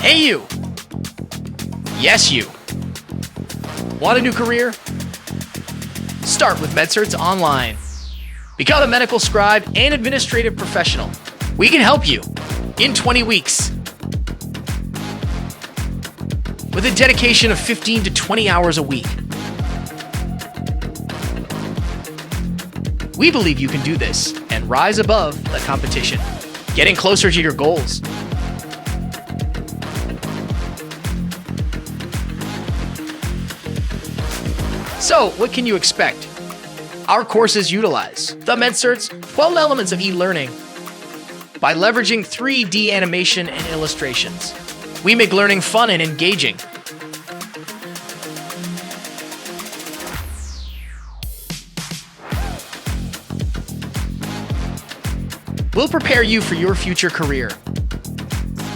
Hey you! Yes you! Want a new career? Start with MedCerts Online. Become a medical scribe and administrative professional. We can help you in 20 weeks. With a dedication of 15 to 20 hours a week. We believe you can do this and rise above the competition, getting closer to your goals. So, what can you expect? Our courses utilize the MedCerts 12 elements of e-learning by leveraging 3D animation and illustrations. We make learning fun and engaging. We'll prepare you for your future career.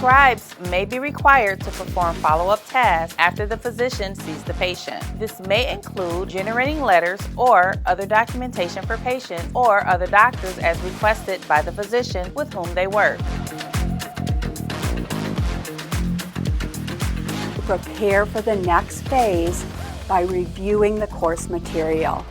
Scribes may be required to perform follow-up tasks after the physician sees the patient. This may include generating letters or other documentation for patients or other doctors as requested by the physician with whom they work. Prepare for the next phase by reviewing the course material.